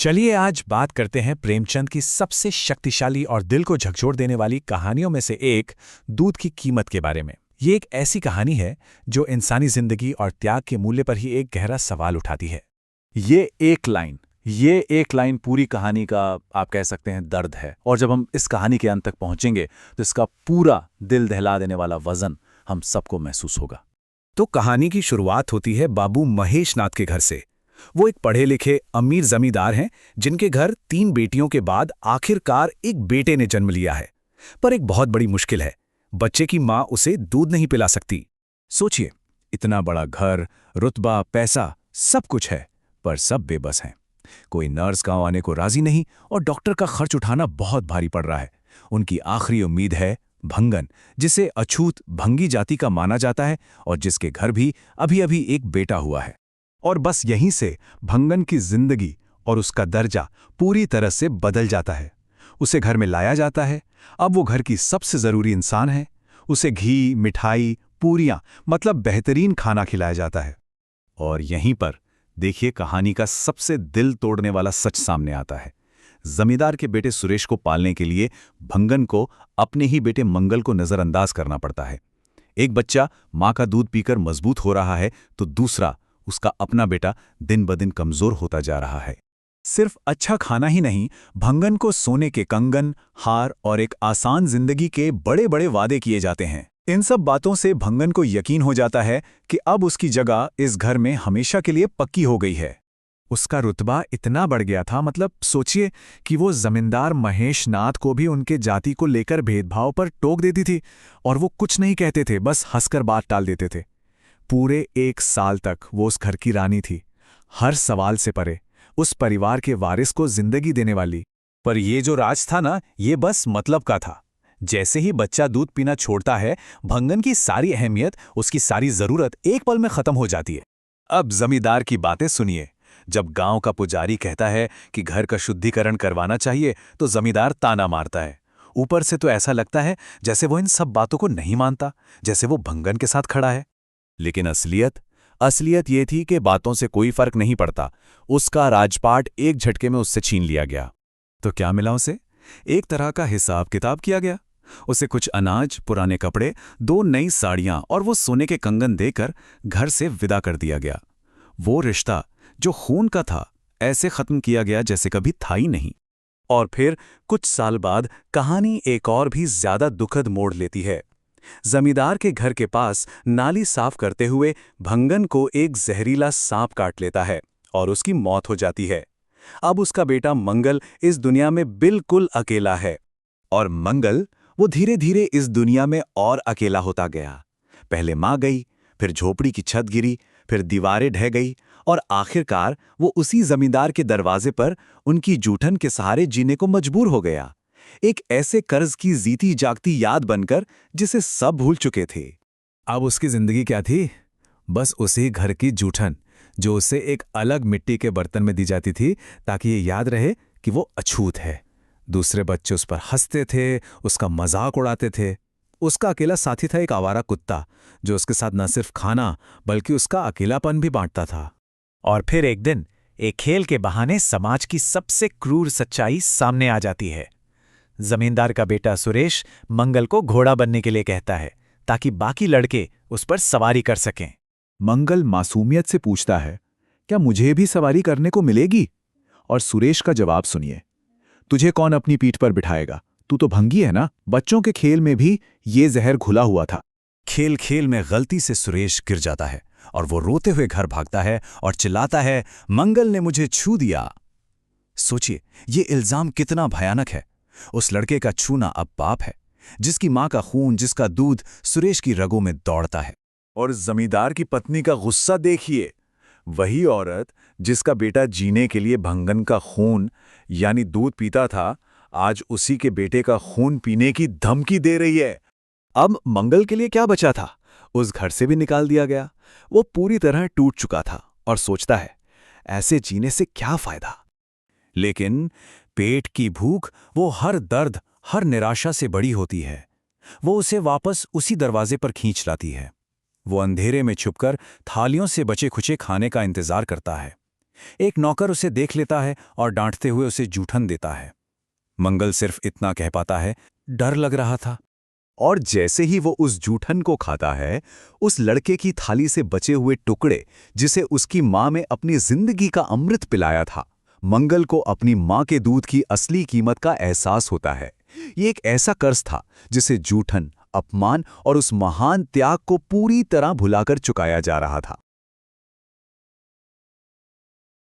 चलिए आज बात करते हैं प्रेमचंद की सबसे शक्तिशाली और दिल को झकझोर देने वाली कहानियों में से एक, दूध की कीमत के बारे में। ये एक ऐसी कहानी है जो इंसानी जिंदगी और त्याग के मूल्य पर ही एक गहरा सवाल उठाती है। ये एक लाइन पूरी कहानी का आप कह सकते हैं दर्द है। और जब हम इस कहानी के अंत तक पहुंचेंगे तो इसका पूरा दिल दहला देने वाला वजन हम सबको महसूस होगा। तो कहानी की शुरुआत होती है बाबू महेश नाथ के घर से। वो एक पढ़े लिखे अमीर जमींदार हैं जिनके घर 3 बेटियों के बाद आखिरकार एक बेटे ने जन्म लिया है। पर एक बहुत बड़ी मुश्किल है, बच्चे की माँ उसे दूध नहीं पिला सकती। सोचिए, इतना बड़ा घर, रुतबा, पैसा, सब कुछ है, पर सब बेबस हैं। कोई नर्स गांव आने को राजी नहीं और डॉक्टर का खर्च उठाना बहुत भारी पड़ रहा है। उनकी आखिरी उम्मीद है भंगन, जिसे अछूत भंगी जाति का माना जाता है और जिसके घर भी अभी अभी एक बेटा हुआ है। और बस यहीं से भंगन की जिंदगी और उसका दर्जा पूरी तरह से बदल जाता है। उसे घर में लाया जाता है, अब वो घर की सबसे ज़रूरी इंसान है। उसे घी, मिठाई, पूरियां मतलब बेहतरीन खाना खिलाया जाता है। और यहीं पर देखिए कहानी का सबसे दिल तोड़ने वाला सच सामने आता है। जमींदार के बेटे सुरेश को पालने के लिए भंगन को अपने ही बेटे मंगल को नज़रअंदाज करना पड़ता है। एक बच्चा माँ का दूध पीकर मजबूत हो रहा है तो दूसरा, उसका अपना बेटा, दिन ब दिन कमजोर होता जा रहा है। सिर्फ अच्छा खाना ही नहीं, भंगन को सोने के कंगन, हार और एक आसान जिंदगी के बड़े बड़े वादे किए जाते हैं। इन सब बातों से भंगन को यकीन हो जाता है कि अब उसकी जगह इस घर में हमेशा के लिए पक्की हो गई है। उसका रुतबा इतना बढ़ गया था, मतलब सोचिए कि वो जमींदार महेश नाथ को भी उनके जाति को लेकर भेदभाव पर टोक देती थी और वो कुछ नहीं कहते थे, बस हंसकर बात टाल देते थे। पूरे 1 साल तक वो उस घर की रानी थी, हर सवाल से परे, उस परिवार के वारिस को जिंदगी देने वाली। पर ये जो राज था ना, ये बस मतलब का था। जैसे ही बच्चा दूध पीना छोड़ता है, भंगन की सारी अहमियत, उसकी सारी जरूरत एक पल में खत्म हो जाती है। अब जमींदार की बातें सुनिए। जब गांव का पुजारी कहता है कि घर का शुद्धिकरण करवाना चाहिए तो जमींदार ताना मारता है। ऊपर से तो ऐसा लगता है जैसे वो इन सब बातों को नहीं मानता, जैसे वो भंगन के साथ खड़ा है। लेकिन असलियत ये थी कि बातों से कोई फर्क नहीं पड़ता। उसका राजपाट एक झटके में उससे छीन लिया गया। तो क्या मिला उसे? एक तरह का हिसाब किताब किया गया। उसे कुछ अनाज, पुराने कपड़े, 2 नई साड़ियां और वो सोने के कंगन देकर घर से विदा कर दिया गया। वो रिश्ता जो खून का था, ऐसे खत्म किया गया जैसे कभी था ही नहीं। और फिर कुछ साल बाद कहानी एक और भी ज्यादा दुखद मोड़ लेती है। जमींदार के घर के पास नाली साफ करते हुए भंगन को एक जहरीला सांप काट लेता है और उसकी मौत हो जाती है। अब उसका बेटा मंगल इस दुनिया में बिल्कुल अकेला है। और मंगल, वो धीरे धीरे इस दुनिया में और अकेला होता गया। पहले माँ गई, फिर झोपड़ी की छत गिरी, फिर दीवारें ढह गई और आखिरकार वो उसी जमींदार के दरवाजे पर उनकी जूठन के सहारे जीने को मजबूर हो गया। एक ऐसे कर्ज की जीती जागती याद बनकर जिसे सब भूल चुके थे। अब उसकी जिंदगी क्या थी? बस उसी घर की जूठन, जो उसे एक अलग मिट्टी के बर्तन में दी जाती थी ताकि ये याद रहे कि वो अछूत है। दूसरे बच्चे उस पर हंसते थे, उसका मजाक उड़ाते थे। उसका अकेला साथी था एक आवारा कुत्ता, जो उसके साथ न सिर्फ खाना बल्कि उसका अकेलापन भी बांटता था। और फिर एक दिन एक खेल के बहाने समाज की सबसे क्रूर सच्चाई सामने आ जाती है। जमींदार का बेटा सुरेश मंगल को घोड़ा बनने के लिए कहता है ताकि बाकी लड़के उस पर सवारी कर सकें। मंगल मासूमियत से पूछता है, क्या मुझे भी सवारी करने को मिलेगी? और सुरेश का जवाब सुनिए, तुझे कौन अपनी पीठ पर बिठाएगा? तू तो भंगी है ना। बच्चों के खेल में भी ये जहर घुला हुआ था। खेल खेल में गलती से सुरेश गिर जाता है और वो रोते हुए घर भागता है और चिल्लाता है, मंगल ने मुझे छू दिया। सोचिए, ये इल्जाम कितना भयानक है। उस लड़के का छूना अब पाप है, जिसकी माँ का खून, जिसका दूध सुरेश की रगों में दौड़ता है। और जमींदार की पत्नी का गुस्सा देखिए। वही औरत जिसका बेटा जीने के लिए भंगन का खून यानी दूध पीता था, आज उसी के बेटे का खून पीने की धमकी दे रही है। अब मंगल के लिए क्या बचा था? उस घर से भी निकाल दिया गया। वो पूरी तरह टूट चुका था और सोचता है, ऐसे जीने से क्या फायदा? लेकिन पेट की भूख, वो हर दर्द, हर निराशा से बड़ी होती है। वो उसे वापस उसी दरवाजे पर खींच लाती है। वो अंधेरे में छुपकर थालियों से बचे खुचे खाने का इंतजार करता है। एक नौकर उसे देख लेता है और डांटते हुए उसे जूठन देता है। मंगल सिर्फ इतना कह पाता है, डर लग रहा था। और जैसे ही वो उस जूठन को खाता है, उस लड़के की थाली से बचे हुए टुकड़े, जिसे उसकी माँ में अपनी जिंदगी का अमृत पिलाया था, मंगल को अपनी माँ के दूध की असली कीमत का एहसास होता है। ये एक ऐसा कर्ज था जिसे जूठन, अपमान और उस महान त्याग को पूरी तरह भुलाकर चुकाया जा रहा था।